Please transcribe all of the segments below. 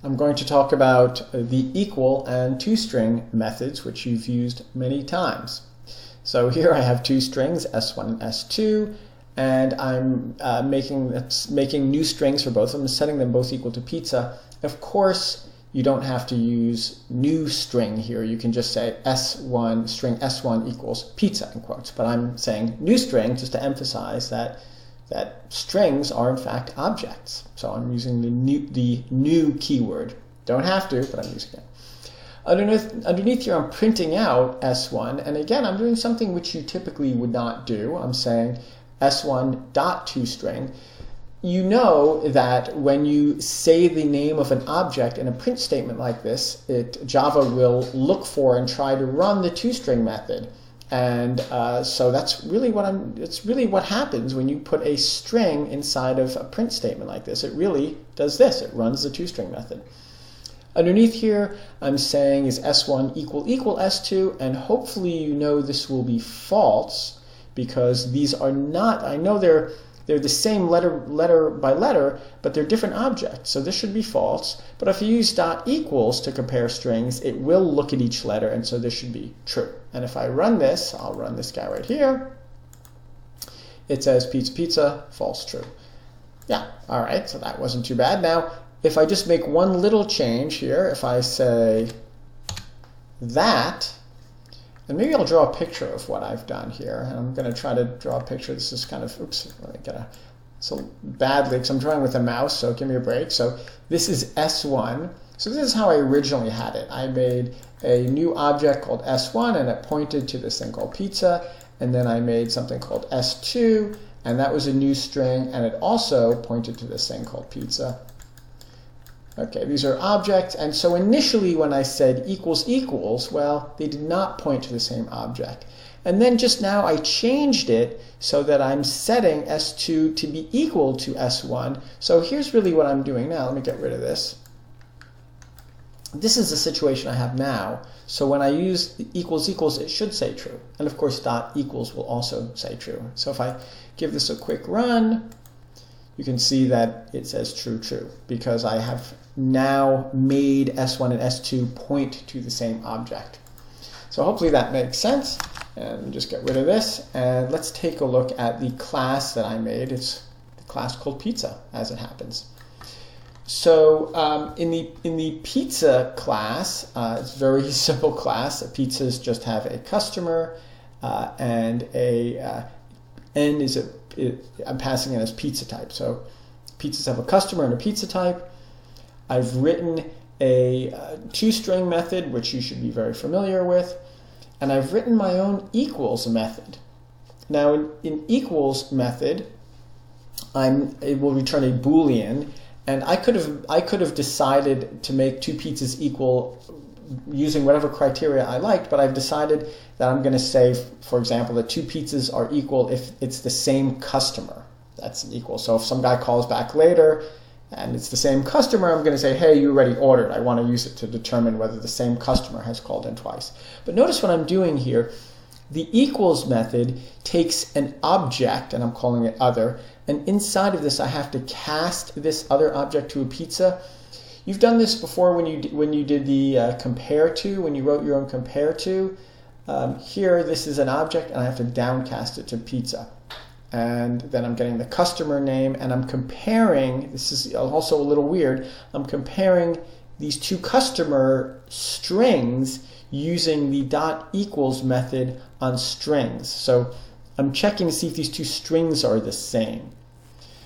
I'm going to talk about the equal and toString methods, which you've used many times. So here I have two strings, S1 and S2, and I'm making new strings for both of them, setting them both equal to pizza. Of course, you don't have to use new string here. You can just say S1, string S1 equals pizza in quotes. But I'm saying new string just to emphasize that strings are in fact objects. So I'm using the new keyword. Don't have to, but I'm using it. Underneath here, I'm printing out S1, and again, I'm doing something which you typically would not do. I'm saying S1.toString. You know that when you say the name of an object in a print statement like this, Java will look for and try to run the toString method. And so that's really what happens when you put a string inside of a print statement like this. It really does this. It runs the toString method. Underneath here, I'm saying is S1 equal S2, and hopefully you know this will be false because these are not, I know they're the same letter by letter, but they're different objects. So this should be false. But if you use .equals to compare strings, it will look at each letter, and so this should be true. And if I run this, I'll run this guy right here. It says pizza, pizza, false, true. Yeah, all right, so that wasn't too bad. Now, if I just make one little change here, if I say that, and maybe I'll draw a picture of what I've done here. And I'm going to try to draw a picture. This is kind of, oops, let me get so badly, because I'm drawing with a mouse, so give me a break. So this is S1. So this is how I originally had it. I made a new object called S1, and it pointed to this thing called pizza. And then I made something called S2, and that was a new string, and it also pointed to this thing called pizza. Okay, these are objects, and so initially when I said equals equals, well, they did not point to the same object. And then just now I changed it so that I'm setting S2 to be equal to S1. So here's really what I'm doing now. Let me get rid of this. This is the situation I have now. So when I use equals equals, it should say true. And of course, .equals will also say true. So if I give this a quick run, you can see that it says true, true, because I have now made S1 and S2 point to the same object. So hopefully that makes sense. And just get rid of this. And let's take a look at the class that I made. It's the class called pizza, as it happens. So in the pizza class, it's a very simple class. Pizzas just have a customer and n is I'm passing in as pizza type. So pizzas have a customer and a pizza type. I've written a toString method, which you should be very familiar with, and I've written my own equals method. Now in equals method, it will return a Boolean, and I could have decided to make two pizzas equal using whatever criteria I liked, but I've decided that I'm going to say, for example, that two pizzas are equal if it's the same customer. That's an equal. So if some guy calls back later and it's the same customer, I'm going to say, hey, you already ordered. I want to use it to determine whether the same customer has called in twice. But notice what I'm doing here. The equals method takes an object, and I'm calling it other, and inside of this I have to cast this other object to a pizza. You've done this before when you did the compare to, when you wrote your own compare to. Here, this is an object, and I have to downcast it to pizza. And then I'm getting the customer name, and I'm comparing, this is also a little weird, I'm comparing these two customer strings using the .equals method on strings. So I'm checking to see if these two strings are the same.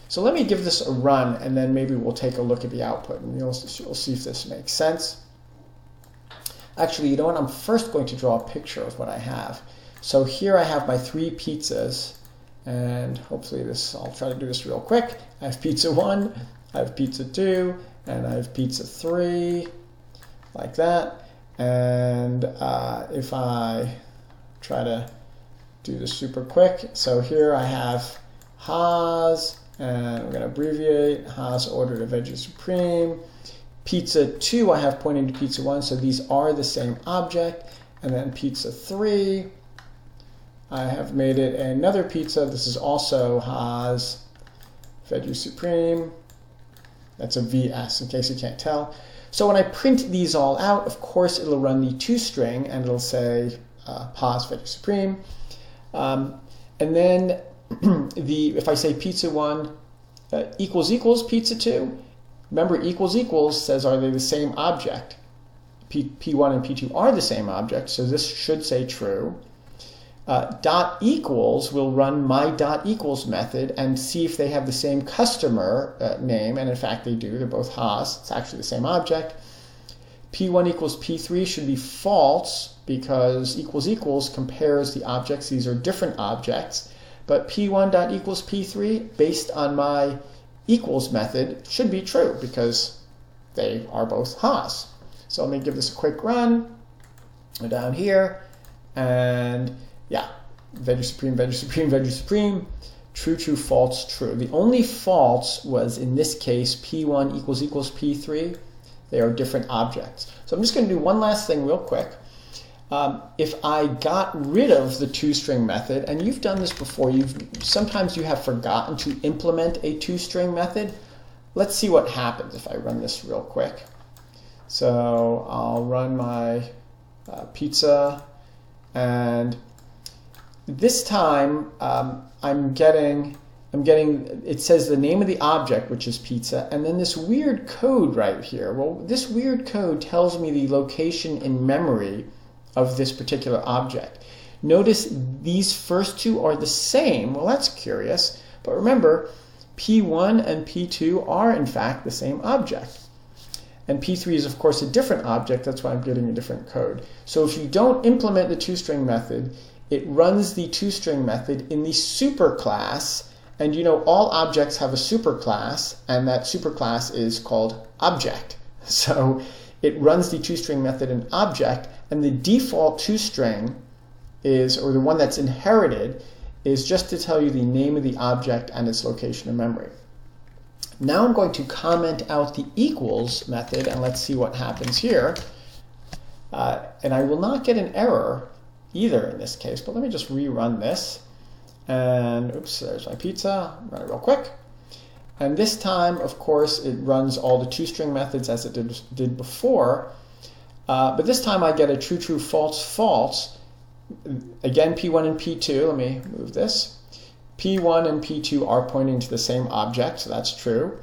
So let me give this a run, and then maybe we'll take a look at the output, and you'll see if this makes sense. Actually, you know what? I'm first going to draw a picture of what I have. So here I have my three pizzas, and hopefully I'll try to do this real quick. I have pizza 1, I have pizza 2, and I have pizza 3, like that. And if I try to do this super quick, so here I have Haas, and I'm going to abbreviate, Haas ordered a veggie supreme. Pizza 2 I have pointing to pizza 1, so these are the same object. And then pizza 3, I have made it another pizza. This is also Haas veggie supreme. That's a VS in case you can't tell. So when I print these all out, of course it'll run the toString and it'll say pos value supreme. And then if I say pizza1 equals equals pizza2, remember equals equals says are they the same object? P1 and P2 are the same object, so this should say true. Dot equals will run my dot equals method and see if they have the same customer name, and in fact they do. They're both Haas. It's actually the same object. P1 equals P3 should be false because equals equals compares the objects. These are different objects. But P1 dot equals P3 based on my equals method should be true because they are both Haas. So let me give this a quick run. Go down here and yeah, value supreme, value supreme, value supreme, true, true, false, true. The only false was in this case P1 equals equals P3. They are different objects. So I'm just going to do one last thing real quick. If I got rid of the toString method, and you've done this before, sometimes you have forgotten to implement a toString method. Let's see what happens if I run this real quick. So I'll run my pizza, and this time I'm getting, it says the name of the object, which is pizza, and then this weird code right here. Well, this weird code tells me the location in memory of this particular object. Notice these first two are the same. Well, that's curious, but remember, P1 and P2 are in fact the same object. And P3 is of course a different object, that's why I'm getting a different code. So if you don't implement the toString method, it runs the toString method in the superclass, and you know all objects have a superclass, and that superclass is called object. So it runs the toString method in object, and the default toString is, or the one that's inherited, is just to tell you the name of the object and its location in memory. Now I'm going to comment out the equals method, and let's see what happens here. And I will not get an error either in this case, but let me just rerun this. And oops, there's my pizza. Run it real quick. And this time, of course, it runs all the toString methods as it did before. But this time I get a true, true, false, false. Again, P1 and P2. Let me move this. P1 and P2 are pointing to the same object, so that's true.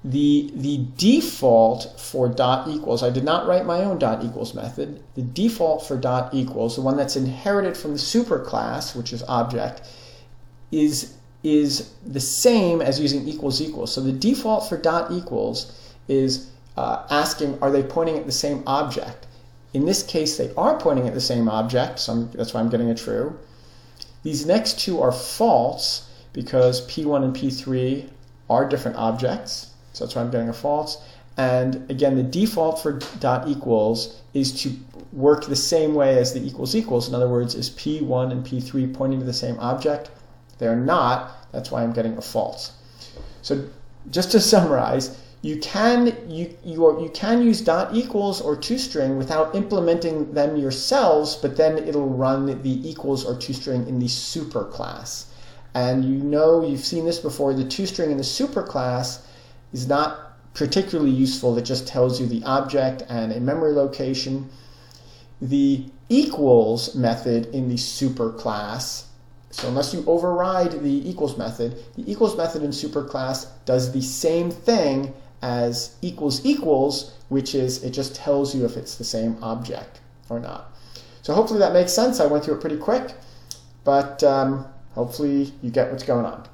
The default for dot equals, I did not write my own dot equals method. The default for dot equals, the one that's inherited from the superclass, which is object, is the same as using equals equals. So the default for dot equals is asking, are they pointing at the same object? In this case, they are pointing at the same object, so that's why I'm getting a true. These next two are false because P1 and P3 are different objects, so that's why I'm getting a false. And again, the default for dot equals is to work the same way as the equals equals. In other words, is P1 and P3 pointing to the same object? They're not, that's why I'm getting a false. So just to summarize, you can use dot equals or toString without implementing them yourselves, but then it'll run the equals or toString in the superclass. And you know, you've seen this before, the toString in the superclass is not particularly useful. It just tells you the object and a memory location. The equals method in the superclass, so unless you override the equals method in superclass does the same thing as equals equals, which is it just tells you if it's the same object or not. So hopefully that makes sense. I went through it pretty quick, but hopefully you get what's going on.